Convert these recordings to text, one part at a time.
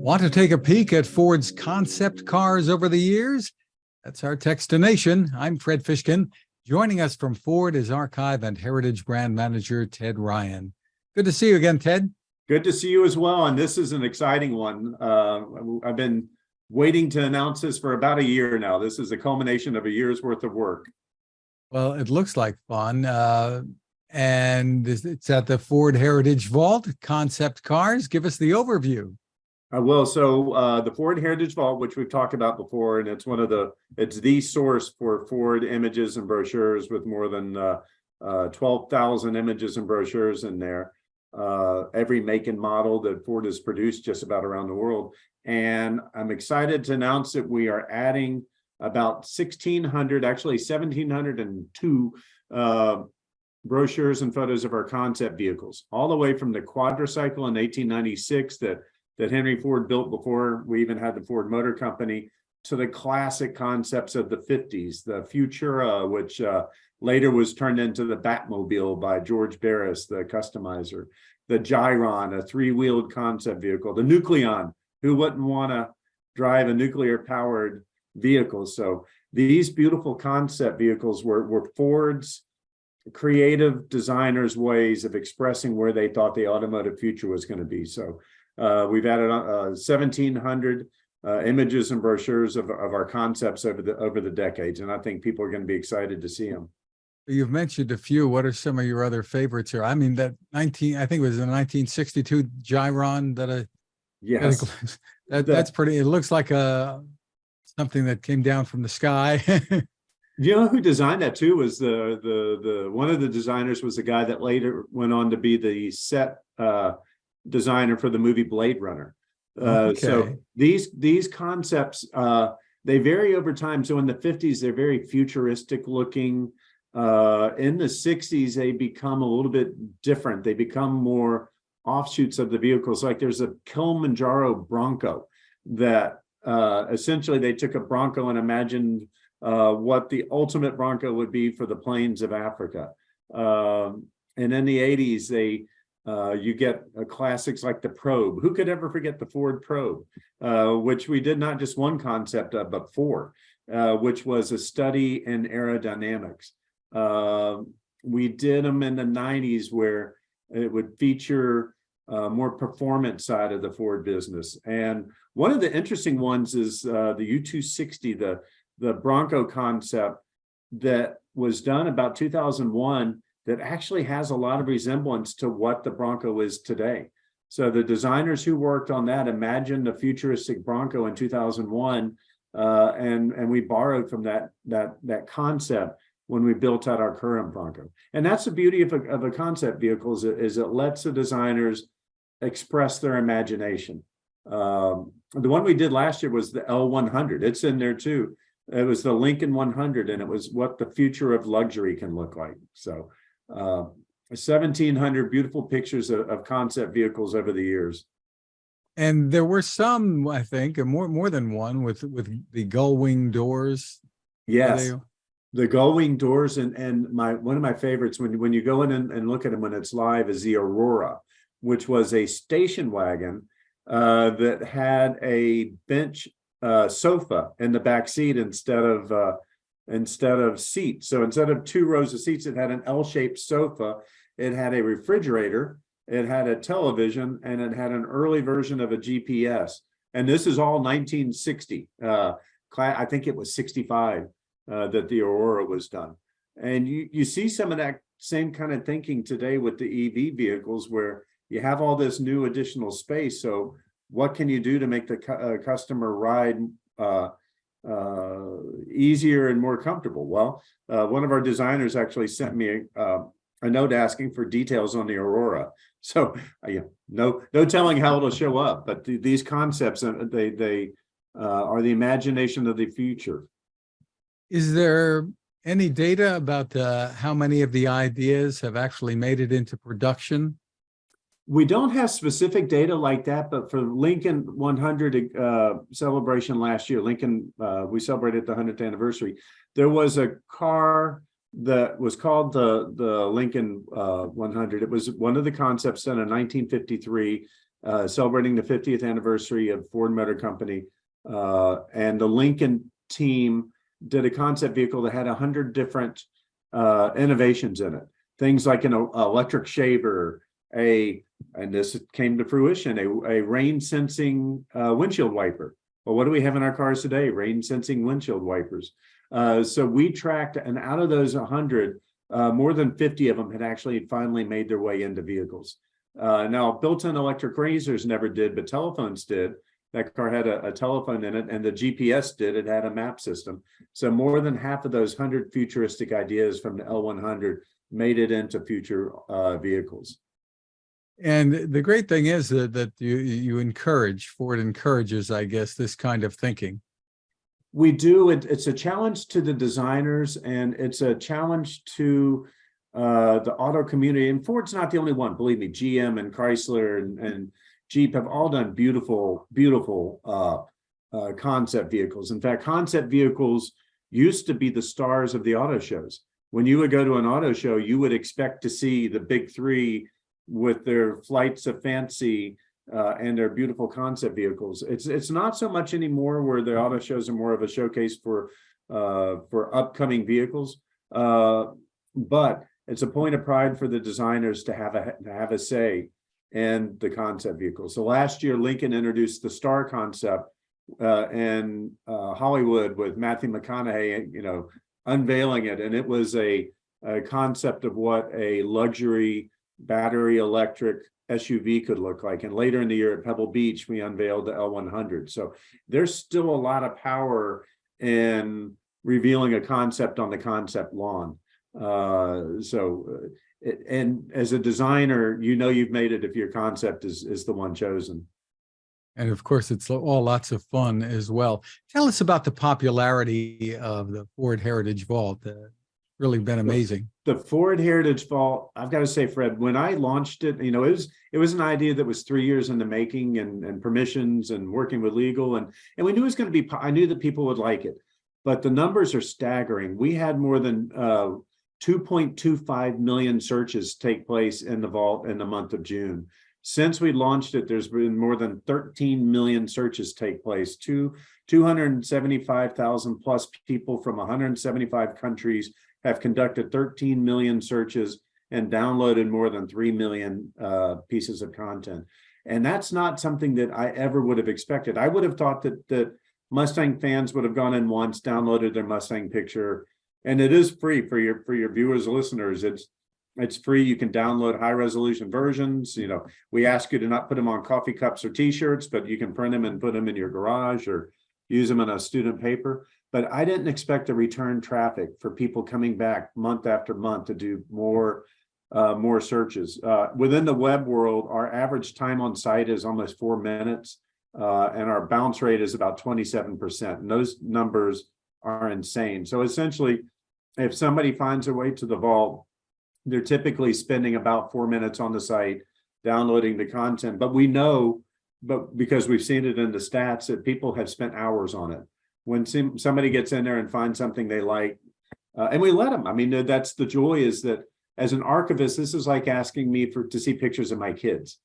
Want to take a peek at Ford's concept cars over the years? That's our Techstination. I'm Fred Fishkin. Joining us from Ford is Archive and Heritage Brand Manager Ted Ryan. Good to see you again, Ted. Good to see you as well. And this is an exciting one. I've been waiting to announce this for about a year now. This is a culmination of a year's worth of work. Well, it looks like fun. And it's at the Ford Heritage Vault, concept cars. Give us the overview. The Ford Heritage Vault, which we've talked about before, and it's the source for Ford images and brochures with more than 12,000 images and brochures in there. Every make and model that Ford has produced just about around the world. And I'm excited to announce that we are adding about 1,600, actually 1,702 brochures and photos of our concept vehicles, all the way from the quadricycle in 1896 that Henry Ford built before we even had the Ford Motor Company, to the classic concepts of the 50s, the Futura, which later was turned into the Batmobile by George Barris, the customizer, the Gyron, a three-wheeled concept vehicle, the Nucleon, who wouldn't want to drive a nuclear-powered vehicle? So these beautiful concept vehicles were Ford's creative designers' ways of expressing where they thought the automotive future was going to be. So we've added 1,700 images and brochures of our concepts over the decades, and I think people are going to be excited to see them. You've mentioned a few. What are some of your other favorites here? I mean, I think it was the 1962 Gyron that's pretty. It looks like something that came down from the sky. You know who designed that too? Was the one of the designers was the guy that later went on to be the set designer for the movie Blade Runner. So these concepts they vary over time. So in the 50s they're very futuristic looking. In the 60s they become a little bit different. They become more offshoots of the vehicles. Like there's a Kilimanjaro Bronco that essentially they took a Bronco and imagined what the ultimate Bronco would be for the plains of Africa. And in the 80s you get classics like the Probe. Who could ever forget the Ford Probe, which we did not just one concept of, but four, which was a study in aerodynamics. We did them in the 90s where it would feature more performance side of the Ford business. And one of the interesting ones is the U260, the Bronco concept that was done about 2001, that actually has a lot of resemblance to what the Bronco is today. So the designers who worked on that imagined a futuristic Bronco in 2001, and we borrowed from that concept when we built out our current Bronco. And that's the beauty of a concept vehicle, is it lets the designers express their imagination. The one we did last year was the L100. It's in there too. It was the Lincoln 100, and it was what the future of luxury can look like. So 1,700 beautiful pictures of concept vehicles over the years. And there were some, I think, more than one with the gull wing doors. Yes, the gull wing doors, and one of my favorites when you go in and look at them when it's live is the Aurora, which was a station wagon that had a bench sofa in the back seat instead of seats. So instead of two rows of seats, it had an L-shaped sofa. It had a refrigerator, it had a television, and it had an early version of a GPS. And this is all 1960. I think it was 65 that the Aurora was done. And you see some of that same kind of thinking today with the EV vehicles, where you have all this new additional space. So what can you do to make the customer ride easier and more comfortable? Well, one of our designers actually sent me a note asking for details on the Aurora. So no telling how it'll show up, but these concepts, they are the imagination of the future. Is there any data about how many of the ideas have actually made it into production? We don't have specific data like that, but for Lincoln 100 celebration last year, we celebrated the 100th anniversary. There was a car that was called the Lincoln 100. It was one of the concepts done in 1953 celebrating the 50th anniversary of Ford Motor Company. And the Lincoln team did a concept vehicle that had 100 different innovations in it. Things like an electric shaver, and this came to fruition, a rain sensing windshield wiper. Well, what do we have in our cars today? Rain sensing windshield wipers. So we tracked, and out of those 100, more than 50 of them had actually finally made their way into vehicles. Now, built-in electric razors never did, but telephones did. That car had a telephone in it, and the GPS did. It had a map system. So more than half of those 100 futuristic ideas from the L100 made it into future vehicles. And the great thing is that you encourage, Ford encourages, I guess, this kind of thinking. We do. It's a challenge to the designers, and it's a challenge to the auto community. And Ford's not the only one. Believe me, GM and Chrysler and Jeep have all done beautiful concept vehicles. In fact, concept vehicles used to be the stars of the auto shows. When you would go to an auto show, you would expect to see the big three with their flights of fancy and their beautiful concept vehicles. It's not so much anymore, where the auto shows are more of a showcase for upcoming vehicles, but it's a point of pride for the designers to have a say in the concept vehicles. So last year, Lincoln introduced the Star concept in Hollywood with Matthew McConaughey, unveiling it, and it was a concept of what a luxury battery electric SUV could look like. And later in the year at Pebble Beach, we unveiled the L100. So there's still a lot of power in revealing a concept on the concept lawn. And as a designer, you've made it if your concept is the one chosen. And of course, it's all lots of fun as well. Tell us about the popularity of the Ford Heritage Vault. Really been amazing. The Ford Heritage Vault, I've got to say, Fred, when I launched it, it was an idea that was 3 years in the making, and permissions and working with legal, and we knew it was going to be. I knew that people would like it, but the numbers are staggering. We had more than 2.25 million searches take place in the vault in the month of June. Since we launched it, there's been more than 13 million searches take place. 275,000 plus people from 175 countries have conducted 13 million searches and downloaded more than 3 million pieces of content. And that's not something that I ever would have expected. I would have thought that Mustang fans would have gone in once, downloaded their Mustang picture, and it is free for your viewers, listeners. It's free. You can download high resolution versions. We ask you to not put them on coffee cups or t-shirts, but you can print them and put them in your garage or use them in a student paper. But I didn't expect the return traffic for people coming back month after month to do more searches. Within the web world, our average time on site is almost 4 minutes, and our bounce rate is about 27%. And those numbers are insane. So essentially, if somebody finds their way to the vault, they're typically spending about 4 minutes on the site downloading the content. But we know, because we've seen it in the stats, that people have spent hours on it. When somebody gets in there and finds something they like, and we let them. I mean, that's the joy, is that as an archivist, this is like asking me to see pictures of my kids.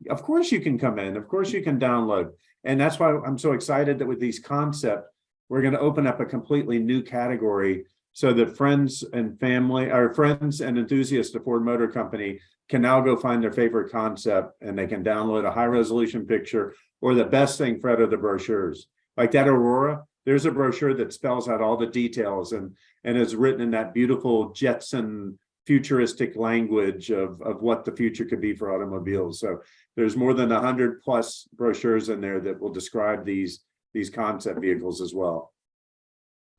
Of course you can come in, of course you can download. And that's why I'm so excited that with these concepts, we're going to open up a completely new category, so that friends and family, or friends and enthusiasts of Ford Motor Company, can now go find their favorite concept, and they can download a high resolution picture, or the best thing, Fred, are the brochures. Like that Aurora, there's a brochure that spells out all the details and is written in that beautiful Jetson futuristic language of what the future could be for automobiles. So there's more than 100 plus brochures in there that will describe these concept vehicles as well.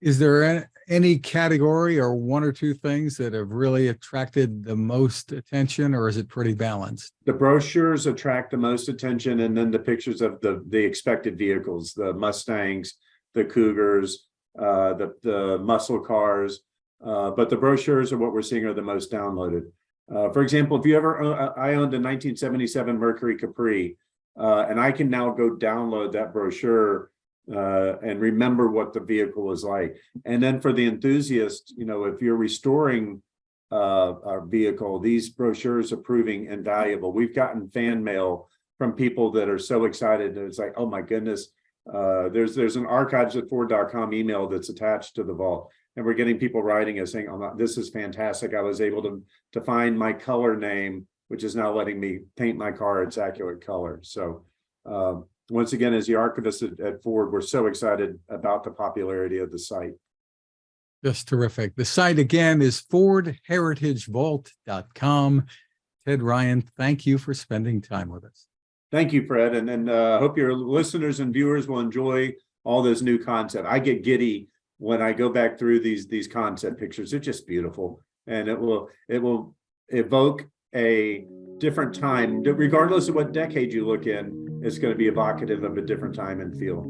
Is there any category or one or two things that have really attracted the most attention, or is it pretty balanced? The brochures attract the most attention, and then the pictures of the expected vehicles, the Mustangs, the Cougars, the muscle cars, but the brochures are what we're seeing are the most downloaded. For example, if you I owned a 1977 Mercury Capri, and I can now go download that brochure and remember what the vehicle is like. And then for the enthusiast, if you're restoring a vehicle, these brochures are proving invaluable. We've gotten fan mail from people that are so excited. It's like, oh my goodness, there's an archives@ford.com email that's attached to the vault, and we're getting people writing us saying, oh, this is fantastic. I was able to find my color name, which is now letting me paint my car its accurate color. So once again, as the archivist at Ford, we're so excited about the popularity of the site. Just terrific. The site again is fordheritagevault.com. Ted Ryan, thank you for spending time with us. Thank you, Fred. And hope your listeners and viewers will enjoy all this new content. I get giddy when I go back through these concept pictures. They're just beautiful. And it will evoke a different time. Regardless of what decade you look in, it's going to be evocative of a different time and feel.